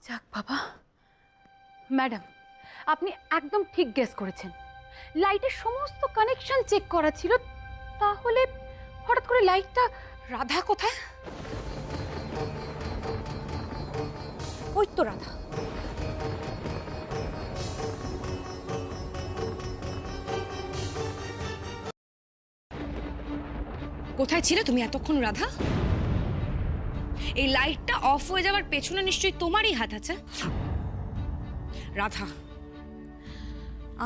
যাক বাবা। ম্যাডাম, আপনি একদম ঠিক গেস করেছেন। লাইটের সমস্ত কানেকশন চেক করা ছিল, তাহলে হঠাৎ করে লাইটটা রাধা কোথায়? ওই তো রাধা। কোথায় ছিলে তুমি এতক্ষণ রাধা? এই লাইটটা অফ হয়ে যাওয়ার পেছনে নিশ্চয়ই তোমারই হাত আছে। রাধা,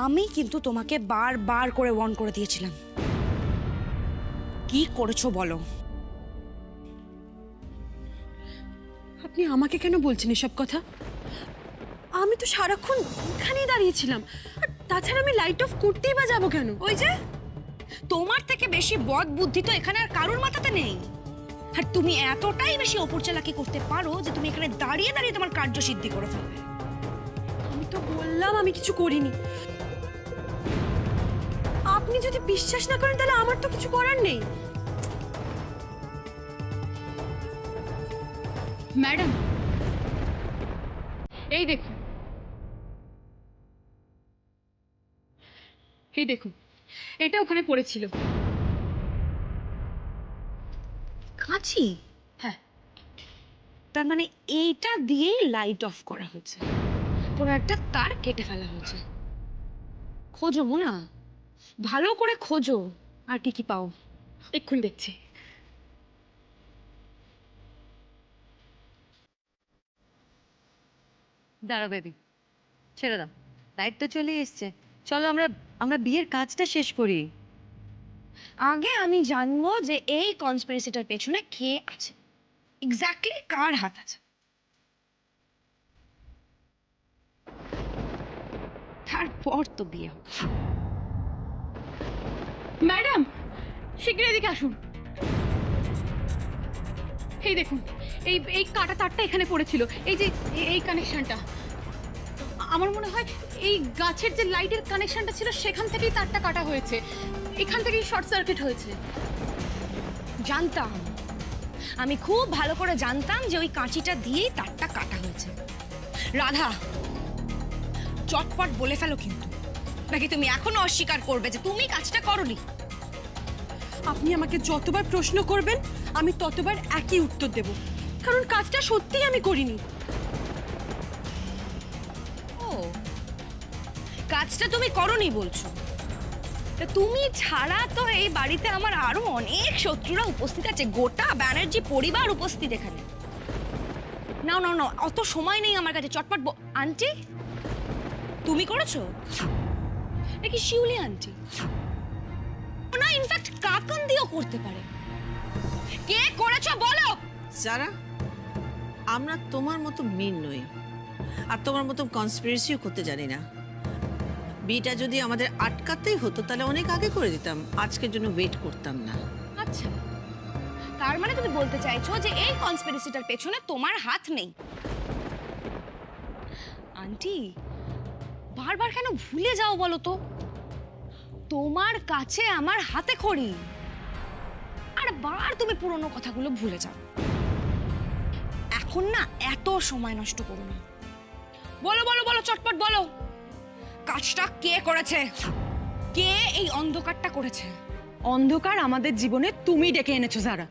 আমি কিন্তু তোমাকে বারবার করে ওয়ার্ন করে দিয়েছিলাম। কি করেছো বলো? আপনি আমাকে কেন বলছেন এসব কথা? আমি তো সারাক্ষণ এখানেই দাঁড়িয়েছিলাম। আর তাছাড়া আমি লাইট অফ করতেই বা যাবো কেন? ওই যে তোমার থেকে বেশি বদ বুদ্ধি তো এখানে আর কারোর মাথাতে নেই। আর তুমি এতটাই বেশি ওপর চালাকি করতে পারো যে তুমি এখানে দাঁড়িয়ে দাঁড়িয়ে তোমার কার্য সিদ্ধি করে ফেলবে। আমি তো বললাম আমি কিছু করিনি। আপনি যদি বিশ্বাস না করেন তাহলে আমার তো কিছু করার নেই। ম্যাডাম, এই দেখুন, এই দেখুন, এটা ওখানে পড়েছিল। কাঁচি? হ্যাঁ। তার মানে এইটা দিয়েই লাইট অফ করা হয়েছে, কোনো একটা তার কেটে ফেলা হয়েছে। খোঁজো মোনা, ভালো করে খোঁজো, আর কি কি পাও। এক্ষুনি দেখছি। দাঁড়াও বেবি, ছেড়ে দাও। লাইট তো চলে এসছে, চলো আমরা আমরা বিয়ের কাজটা শেষ করি। আগে আমি জানবো যে এই কনস্পিরেসিটার পেছনে কে আছে, এক্স্যাক্টলি কার হাত আছে, তারপর তো বিয়ে হবে। ম্যাডাম, শীঘ্রই এদিকে আসুন। এই দেখুন, এই এই কাটা তারটা এখানে পড়েছিল। এই যে এই কানেকশনটা, আমার মনে হয় এই গাছের যে লাইটের কানেকশনটা ছিল সেখান থেকেই তারটা কাটা হয়েছে। এখান থেকেই শর্ট সার্কিট হয়েছে। জানতাম, আমি খুব ভালো করে জানতাম যে ওই কাঁচিটা দিয়েই তারটা কাটা হয়েছে। রাধা, চটপট বলে ফেলো কিন্তু, নাকি তুমি এখনো অস্বীকার করবে যে তুমি কাজটা করোনি? আপনি আমাকে যতবার প্রশ্ন করবেন আমি ততবার একই উত্তর দেব, কারণ কাজটা সত্যিই আমি করিনি। ও, কাজটা তুমি করোনি বলছো? তা তুমি ছাড়া তো এই বাড়িতে আমার আরো অনেক শত্রুরা উপস্থিত আছে, গোটা ব্যানার্জি পরিবার উপস্থিত এখানে। নাও নাও নাও, অত সময় নেই আমার কাছে, চটপট আন্টি, তুমি করেছো নাকি শিউলি আন্টি? না, ইনফ্যাক্ট কাকন দিও করতে পারে। কে করেছো বলো। যারা, আমরা তোমার মতো মিন নই, আর তোমার মতো কনস্পিরেসিও করতে জানি না। বিটা যদি আমাদের আটকাতেই হতো তাহলে অনেক আগে করে দিতাম, আজকের জন্য ওয়েট করতাম না। আচ্ছা, তার মানে তুমি বলতে চাইছো যে এই কনস্পিরেসিটার পেছনে তোমার হাত নেই? আন্টি, বারবার কেন ভুলে যাও বলো তো? তোমার কাছে আমার হাতে খড়ি, আর বার তুমি পুরনো কথাগুলো ভুলে যাও। এখন না এত সময় নষ্ট করো না, বলো বলো বলো, চটপট বলো, কাজটা কে করেছে? কে এই অন্ধকারটা করেছে? অন্ধকার আমাদের জীবনে তুমি ডেকে এনেছো যারা।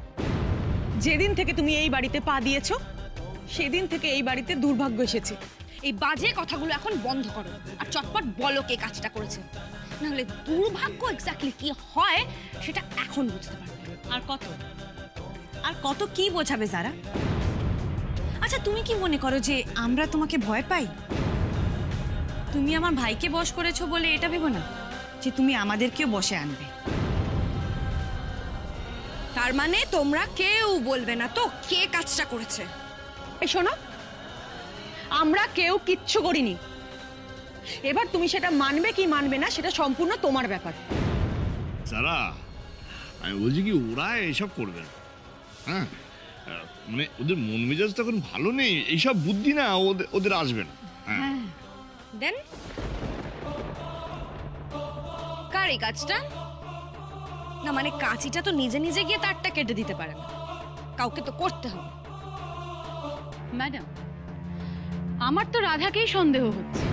যেদিন থেকে তুমি এই বাড়িতে পা দিয়েছো সেদিন থেকে এই বাড়িতে দুর্ভাগ্য এসেছে। এই বাজে কথাগুলো এখন বন্ধ করো, আর চটপট বলো কে কাজটা করেছে, নাহলে দুর্ভাগ্য এক্স্যাক্টলি কি হয় সেটা এখন বুঝতে পারবে। আর কত কি বোঝাবে যারা? আচ্ছা, তুমি কি মনে করো যে আমরা তোমাকে ভয় পাই? তুমি আমার ভাইকে বশ করেছো বলে এটা ভেবো না যে তুমি আমাদেরকেও বশে আনবে। তার মানে তোমরা কেউ বলবে না তো কে কাজটা করেছে? এই শোনো, আমরা কেউ কিচ্ছু করিনি। এবার তুমি সেটা মানবে কি মানবে না সেটা সম্পূর্ণ তোমার ব্যাপার। সারা, আমি বলছি কি ওরা এসব করবে না। হ্যাঁ, মানে ওদের মন মেজাজ তখন ভালো নেই, এইসব বুদ্ধি না ওদের ওদের আসবে না। হ্যাঁ, দেন কার এই কাজটা? না মানে কাঁচিটা তো নিজে নিজে গিয়ে তারটা কেটে দিতে পারে না, কাউকে তো করতে হবে। ম্যাডাম, আমার তো রাধাকেই সন্দেহ হচ্ছে।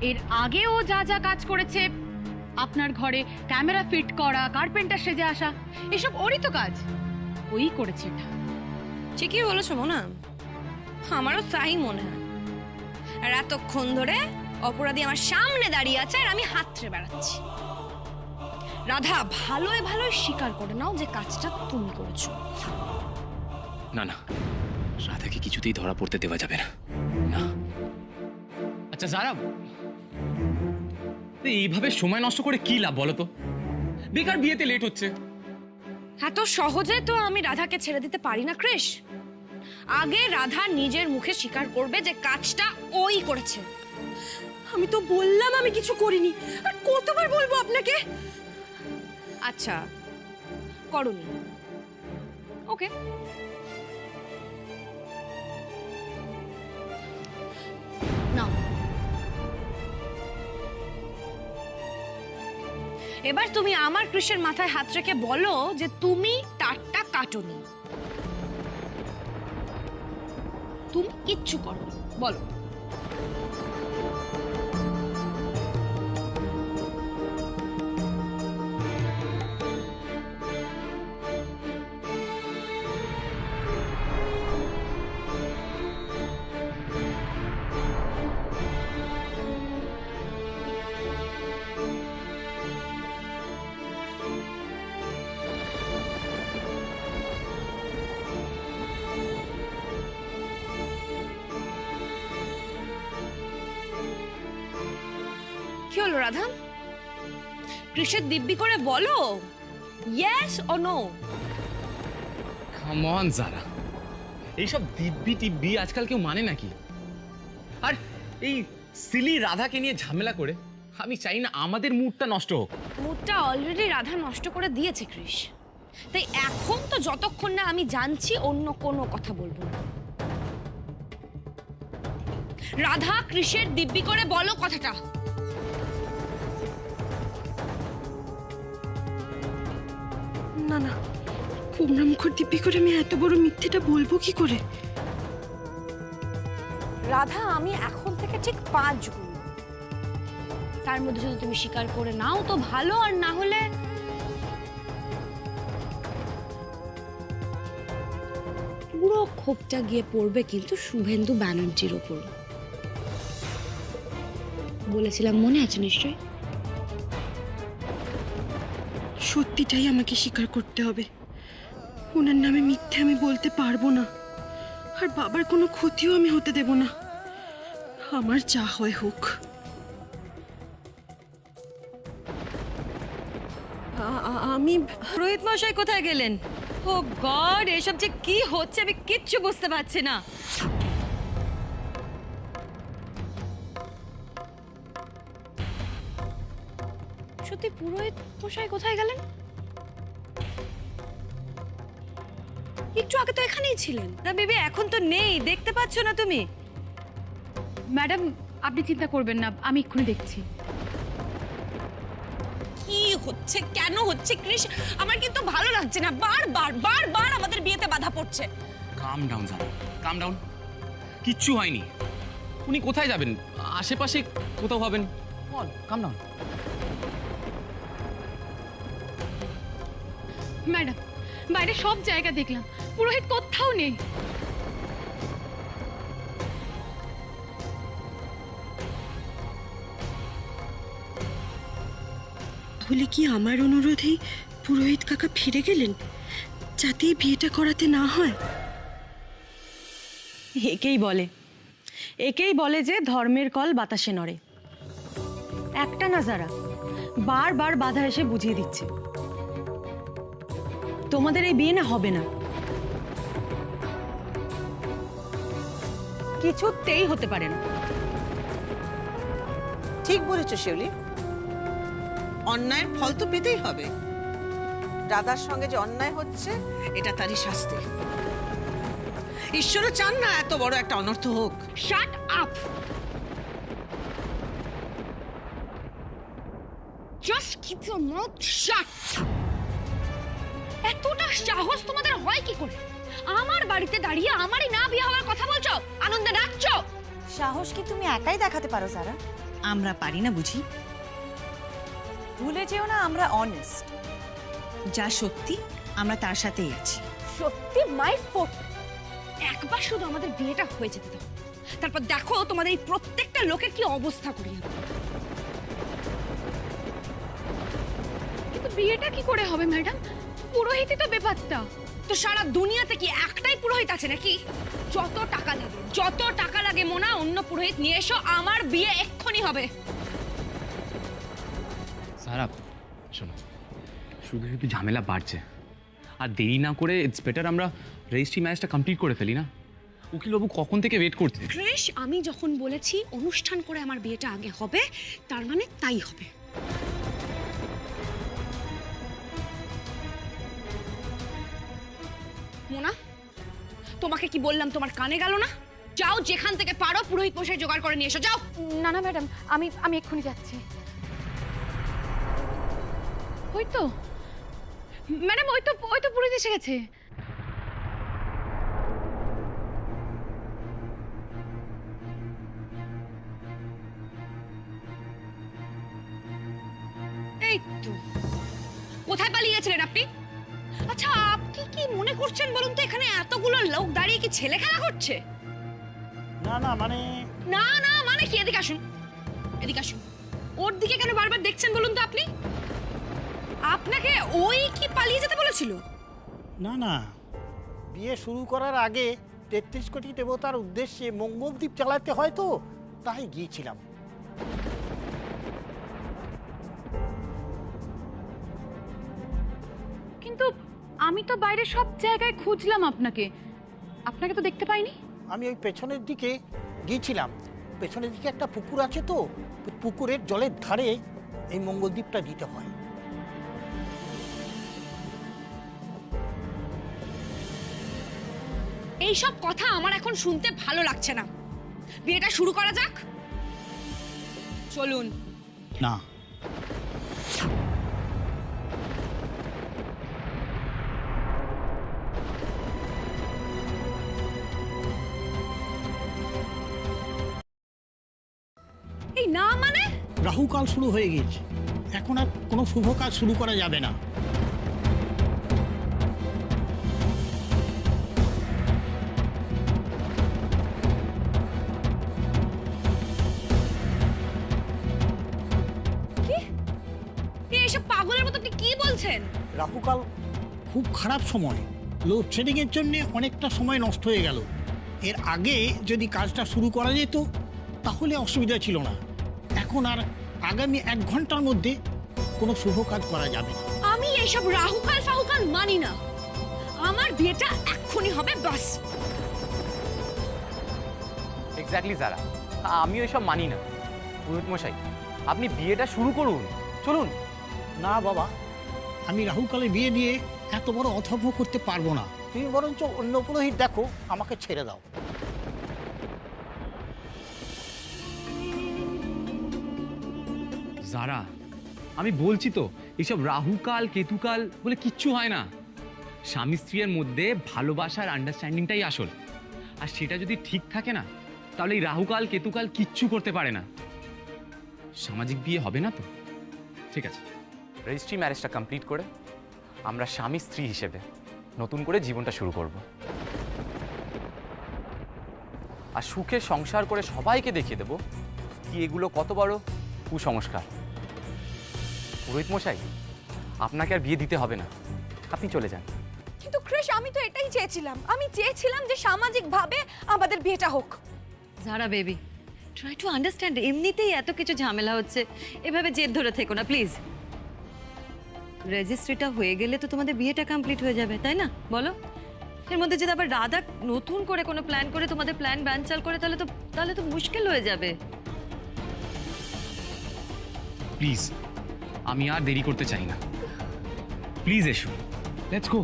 এর আগে ও যা যা কাজ করেছে, আপনার ঘরে ক্যামেরা ফিট করা, কার্পেন্টার সেজে আসা, এসব ওরই তো কাজ, ওই করেছে এটা। ঠিকই বলেছো মোনা, আমারও তাই মনে হয়। আর এতক্ষণ ধরে অপরাধী আমার সামনে দাঁড়িয়ে আছে আর আমি হাতড়ে বেড়াচ্ছি। রাধা, ভালোই ভালোই স্বীকার করে নাও যে কাজটা তুমি করেছো। না না, রাধাকে কিছুতেই ধরা পড়তে দেওয়া যাবে না। না। আচ্ছা যারা, এইভাবে সময় নষ্ট করে কি লাভ বলো তো? বেকার বিয়েতে লেট হচ্ছে। এত সহজে তো আমি রাধাকে ছেড়ে দিতে পারি না কৃষ। আগে রাধা নিজের মুখে স্বীকার করবে যে কাজটা ওই করেছে। আমি তো বললাম আমি কিছু করিনি, আর কতবার বলবো আপনাকে? আচ্ছা, করনি, ওকে। নাও, এবার তুমি আমার কৃষের মাথায় হাত রেখে বলো যে তুমি তারটা কাটোনি, তুমি কিচ্ছু করনি, বলো। কি হলো রাধা? কৃষের দিব্যি করে বলো, ইয়েস ও নো। কাম অন যারা, এইসব দিব্যি টিব্যি আজকাল কেউ মানে নাকি? আর এই সিলি রাধাকে নিয়ে ঝামেলা করে আমি চাই না আমাদের মুডটা নষ্ট হোক। মুডটা অলরেডি রাধা নষ্ট করে দিয়েছে কৃষ, তাই এখন তো যতক্ষণ না আমি জানছি অন্য কোনো কথা বলবো না। রাধা, কৃষের দিব্যি করে বলো কথাটা। না না, কুমড়া মুখর দিব্যি করে আমি এত বড় মিথ্যেটা বলবো কি করে? রাধা, আমি এখন থেকে ঠিক 5 গুণ, তার মধ্যে যদি তুমি স্বীকার করে নাও তো ভালো, আর না হলে পুরো ক্ষোভটা গিয়ে পড়বে কিন্তু শুভেন্দু ব্যানার্জির ওপর। বলেছিলাম, মনে আছে নিশ্চয়ই? সত্যিটাই আমাকে স্বীকার করতে হবে। ওনার নামে মিথ্যে আমি বলতে পারবো না, আর বাবার কোনো ক্ষতিও আমি হতে দেব না। আমার যা হয় হোক। আমি রোহিত মশাই কোথায় গেলেন? ও গড, এসব যে কি হচ্ছে আমি কিচ্ছু বুঝতে পারছি না। সত্যি পুরোহিত মশাই কোথায় গেলেন? একটু আগে তো এখানেই ছিলেন। না বেবি, এখন তো নেই, দেখতে পাচ্ছ না তুমি? ম্যাডাম, আপনি চিন্তা করবেন না, আমি এক্ষুনি দেখছি। কি হচ্ছে, কেন হচ্ছে কৃষ? আমার কিন্তু ভালো লাগছে না, বারবার বারবার আমাদের বিয়েতে বাধা পড়ছে। কাম ডাউন যারা, কাম ডাউন। কিচ্ছু হয়নি। উনি কোথায় যাবেন? আশেপাশে কোথাও হবেন। কাম ডাউন। ম্যাডাম, বাইরে সব জায়গা দেখলাম, পুরোহিত কোথাও নেই। তাহলে কি আমার অনুরোধেই পুরোহিত কাকা ফিরে গেলেন, যাতে এই বিয়েটা করাতে না হয়? একেই বলে যে ধর্মের কল বাতাসে নড়ে। একটা না যারা, বারবার বাধা এসে বুঝিয়ে দিচ্ছে তোমাদের এই বিয়ে না হবে না, কিছুতেই হতে পারে না। ঠিক বলেছো শিউলি, অন্যায়ের ফল তো পেতেই হবে। রাধার সঙ্গে যে অন্যায় হচ্ছে এটা তারই শাস্তি। ঈশ্বরও চান না এত বড় একটা অনর্থ হোক। Shut up! Just keep your mouth শাট! এতটা সাহস তোমাদের হয় কি করে? আমার বাড়িতে দাঁড়িয়ে আমারই না বিয়ে হওয়ার কথা বলছো, আনন্দে নাচছো। সাহস কি তুমি একাই দেখাতে পারো যারা? আমরা পারি না বুঝি? ভুলে যেও না আমরা অনেস্ট, যা সত্যি আমরা তার সাথেই আছি। সত্যি মাই ফুট। একবার শুধু আমাদের বিয়েটা হয়ে যেতে দাও, তারপর দেখো তোমাদের এই প্রত্যেকটা লোকের কি অবস্থা করি আমি। কিন্তু বিয়েটা কি করে হবে ম্যাডাম? পুরোহিতই তো ব্যাপারটা। তো সারা দুনিয়াতে কি একটাই পুরোহিত আছে নাকি? যত টাকা লাগে মোনা, অন্য পুরোহিত নিয়ে এসো, আমার বিয়ে এক্ষুনি হবে। সারা শোনো, শুধু শুধু ঝামেলা বাড়ছে, আর দেরি না করে ইটস বেটার আমরা রেজিস্ট্রি ম্যারেজটা কমপ্লিট করে ফেলি না? উকিলবাবু কখন থেকে ওয়েট করছে। ক্রিশ, আমি যখন বলেছি অনুষ্ঠান করে আমার বিয়েটা আগে হবে, তার মানে তাই হবে। মোনা, তোমাকে কি বললাম তোমার কানে গেল না? যাও, যেখান থেকে পারো পুরোহিত মশাই জোগাড় করে নিয়ে এসো, যাও। না না ম্যাডাম, আমি এক্ষুনি যাচ্ছি। ওই তো ম্যাডাম, ওই তো পুরোহিত এসে গেছে। এই তো, কোথায় পালিয়ে গেছিলেন আপনি? আচ্ছা, আপনি কি মনে করছেন বলুন তো, এখানে এতগুলো লোক দাঁড়িয়ে কি ছেলে খেলা করছে? না না মানে না না মানে কি? এদিকে আসুন, এদিকে আসুন। ওর দিকে কেন বারবার দেখছেন বলুন তো আপনি? আপনাকে ওই কি পালিয়ে যেতে বলেছিল? না না, বিয়ে শুরু করার আগে ৩৩ কোটি দেবতার উদ্দেশ্যে মঙ্গলদ্বীপ চালাতে হয়, তো তাই গিয়েছিলাম। কিন্তু আমি তো বাইরে সব জায়গায় খুঁজলাম আপনাকে, আপনাকে তো দেখতে পাইনি। আমি ওই পেছনের দিকে গিয়েছিলাম, পেছনের দিকে একটা পুকুর আছে, তো পুকুরের জলের ধারে এই মঙ্গলদ্বীপটা দিতে হয়। এইসব কথা আমার এখন শুনতে ভালো লাগছে না। বিয়েটা শুরু করা যাক, চলুন। না, এই না মানে? রাহুকাল শুরু হয়ে গিয়েছে, এখন আর কোনো শুভ কাজ শুরু করা যাবে না। এইসব পাগলের মতো আপনি কি বলছেন? রাহুকাল খুব খারাপ সময়, লোডশেডিংয়ের জন্য অনেকটা সময় নষ্ট হয়ে গেল। এর আগে যদি কাজটা শুরু করা যেত তাহলে অসুবিধা ছিল না। এখন আর আগামী 1 ঘন্টার মধ্যে কোনো শুভ কাজ করা যাবে না। আমি এইসব রাহুকাল ফাহুকাল মানি না। আমার বিয়েটা এক্ষুনি হবে, বাস। এক্স্যাক্টলি যারা, আমি ওইসব মানি না। পুরোহিত মশাই, আপনি বিয়েটা শুরু করুন, চলুন। না বাবা, আমি রাহুকালে বিয়ে দিয়ে এত বড় অথর্ব করতে পারবো না। তুমি বরঞ্চ অন্য পুরোহিত দেখো, আমাকে ছেড়ে দাও। যারা, আমি বলছি তো, এইসব রাহুকাল কেতুকাল বলে কিচ্ছু হয় না। স্বামী স্ত্রীর মধ্যে ভালোবাসার আন্ডারস্ট্যান্ডিংটাই আসল। আর সেটা যদি ঠিক থাকে না, তাহলে এই রাহুকাল কেতুকাল কিচ্ছু করতে পারে না। সামাজিক বিয়ে হবে না তো? ঠিক আছে, রেজিস্ট্রি ম্যারেজটা কমপ্লিট করে আমরা স্বামী স্ত্রী হিসেবে নতুন করে জীবনটা শুরু করব, আর সুখে সংসার করে সবাইকে দেখিয়ে দেব কি এগুলো কত বড় কুসংস্কার। পুরোহিত মশাই, আপনাকে আর বিয়ে দিতে হবে না, আপনি চলে যান। কিন্তু ক্রিশ, আমি তো এটাই চেয়েছিলাম। আমি চেয়েছিলাম যে সামাজিকভাবে আমাদের বিয়েটা হোক। যারা বেবি, ট্রাই টু আন্ডারস্ট্যান্ড। এমনিতেই এত কিছু ঝামেলা হচ্ছে, এভাবে জেদ ধরে থেকো না প্লিজ। রেজিস্ট্রিটা হয়ে গেলে তো তোমাদের বিয়েটা কমপ্লিট হয়ে যাবে, তাই না? বলো, এর মধ্যে যদি আবার রাধা নতুন করে কোনো প্ল্যান করে তোমাদের প্ল্যান ব্যানচাল করে, তাহলে তো মুশকিল হয়ে যাবে। প্লিজ, আমি আর দেরি করতে চাই না, প্লিজ এসো, লেটস গো।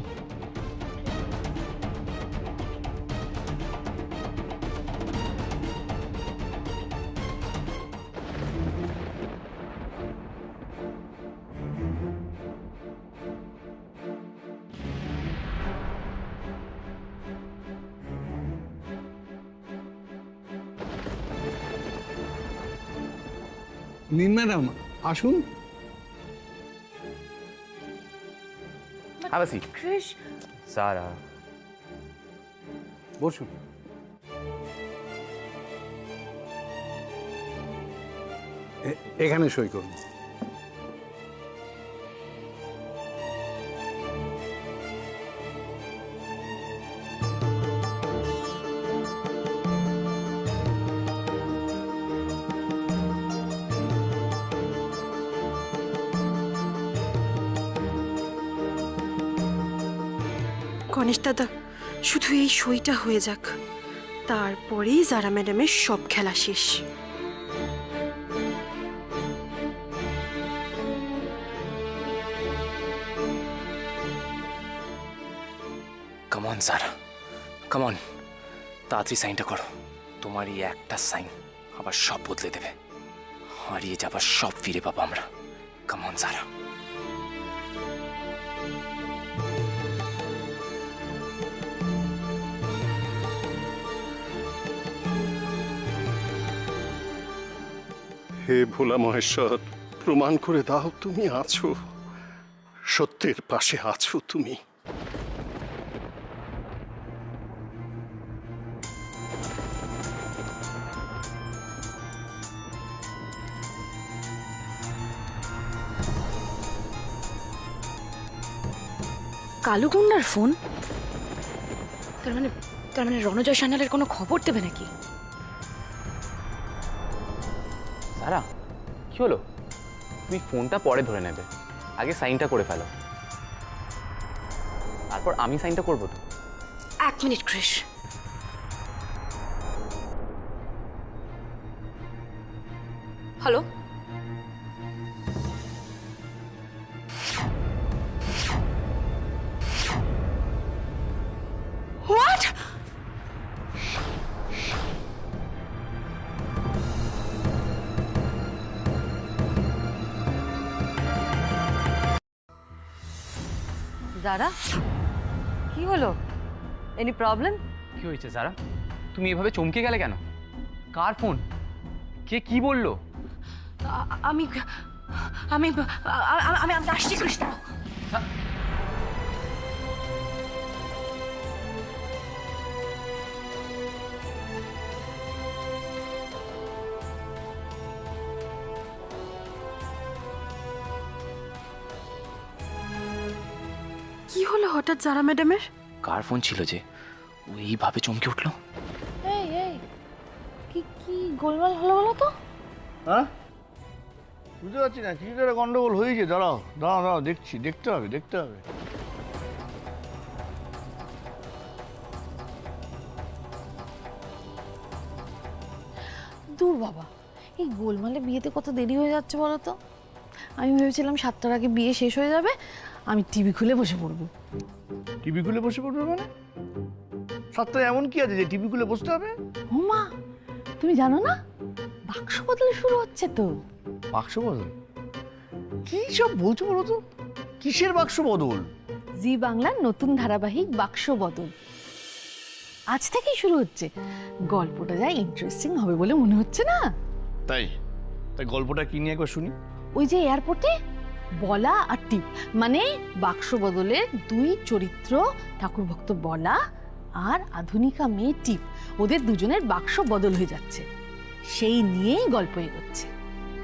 নিন ম্যাডাম, আসুন। Have a seat. Krrish, Zara. বসুন। এখানে সই করুন। গণেশ দাদা, শুধু এই সইটা হয়ে যাক, তারপরেই জারা ম্যাডামের সব খেলা শেষ। Come on Sara, come on, তাড়াতাড়ি সাইনটা করো। তোমার এই একটা সাইন আবার সব বদলে দেবে। হারিয়ে যাবার সব ফিরে পাবো আমরা। কাম অন সারা। হে ভোলা মহেশ্বর, প্রমাণ করে দাও তুমি আছো, সত্যের পাশে আছো তুমি। কালু গুন্ডার ফোন? তার মানে রণজয় সান্যালের কোনো খবর দেবে নাকি? সারা, কি হলো? তুমি ফোনটা পরে ধরে নেবে, আগে সাইনটা করে ফেলো, তারপর আমি সাইনটা করবো তো। 1 minute Krish. Hello, what? Zara, কি হলো? Any problem? কি হয়েছে সারা? তুমি এভাবে চমকে গেলে কেন? কার ফোন? কে কি বললো? আমি আমি আমি আমি আসছি কৃষ্ণ। কি হলো হঠাৎ জারা ম্যাডামের? কার ফোন ছিল যে ও এইভাবে চমকে উঠলো? এই এই কি কি গোলমাল হলো বলো তো? হ্যাঁ, বুঝতে পারছি না, কিছু একটা গন্ডগোল হয়েছে। দাঁড়াও দাঁড়াও দাঁড়াও, দেখছি, দেখতে হবে দেখতে হবে। দূর বাবা, এই গোলমালে বিয়েতে কত দেরি হয়ে যাচ্ছে বলো তো। আমি ভেবেছিলাম 7টার আগে বিয়ে শেষ হয়ে যাবে, আমি টিভি খুলে বসে পড়বো। টিভি খুলে বসে পড়বে মানে? 7টায় এমন কি আছে যে টিভি খুলে বসতে হবে? ও মা, তুমি জানো না বাক্স বদল শুরু হচ্ছে তো। বাক্স বদল? কি সব বলছো বলো তো? কিসের বাক্স বদল? জি বাংলার নতুন ধারাবাহিক বাক্স বদল আজ থেকেই শুরু হচ্ছে। গল্পটা যা ইন্টারেস্টিং হবে বলে মনে হচ্ছে না? তাই তাই গল্পটা কি নিয়ে একবার শুনি। ওই যে এয়ারপোর্টে বলা আর টিপ, মানে বাক্স বদলের দুই চরিত্র, ঠাকুরভক্ত বলা আর আধুনিকা মেয়ে টিপ, ওদের দুজনের বাক্স বদল হয়ে যাচ্ছে, সেই নিয়েই গল্প এগোচ্ছে।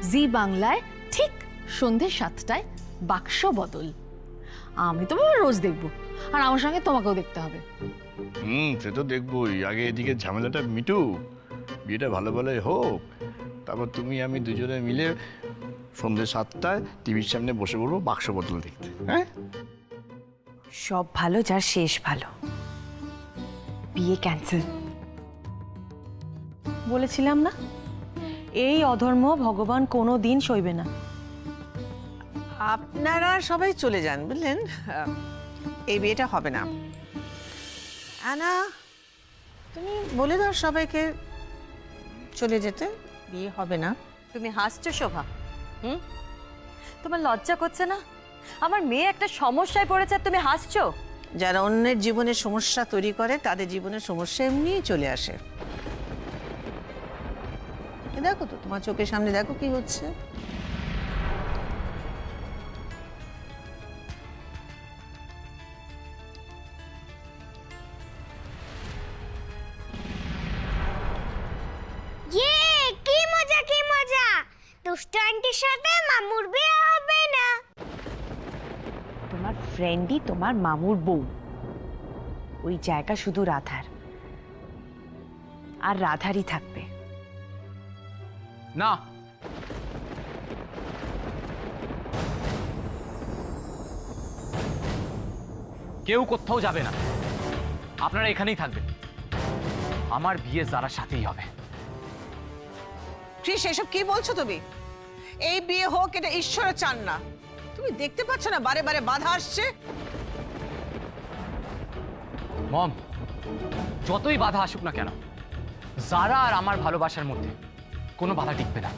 জি বাংলায় ঠিক সন্ধ্যে 7টায় বাক্স বদল। আমি তো বাবা রোজ দেখবো, আর আমার সঙ্গে তোমাকেও দেখতে হবে। সে তো দেখবোই, আগে এদিকে ঝামেলাটা মিটুক, বিয়েটা ভালো ভালোই হোক, তারপর তুমি আমি দুজনে মিলে সন্ধ্যে 7টায় টিভির সামনে বসে পড়বো বাক্স বদল দেখতে। হ্যাঁ, সব ভালো যার শেষ ভালো। বিয়ে ক্যান্সেল। বলেছিলাম না, এই অধর্ম ভগবান কোনো দিন সইবে না। আপনারা সবাই চলে যান, বুঝলেন? এই বিয়েটা হবে না। আনা, তুমি বলে দাও সবাইকে চলে যেতে, বিয়ে হবে না। তুমি হাসছো শোভা? তোমার লজ্জা করছে না? আমার মেয়ে একটা সমস্যায় পড়েছে আর তুমি হাসছো? যারা অন্যের জীবনে সমস্যা তৈরি করে তাদের জীবনে সমস্যা এমনিই চলে আসে। দেখো তো, তোমার চোখের সামনে দেখো কি হচ্ছে। কি মজা কি মজা, দুষ্টু আন্টির সাথে মামুর বিয়ে হবে না। তোমার ফ্রেন্ডই তোমার মামুর বউ, ওই জায়গা শুধু রাধার, আর রাধারই থাকবে। না, কেউ কোথাও যাবে না, আপনারা এখানেই থাকবেন। আমার বিয়ে যারার সাথেই হবে। ক্রিস, এসব কি বলছো তুমি? এই বিয়ে হোক, এটা ঈশ্বরে চান না। তুমি দেখতে পাচ্ছ না বারে বারে বাধা আসছে? মম, যতই বাধা আসুক না কেন, যারা আর আমার ভালোবাসার মধ্যে কোনো বাধা টিকবে না।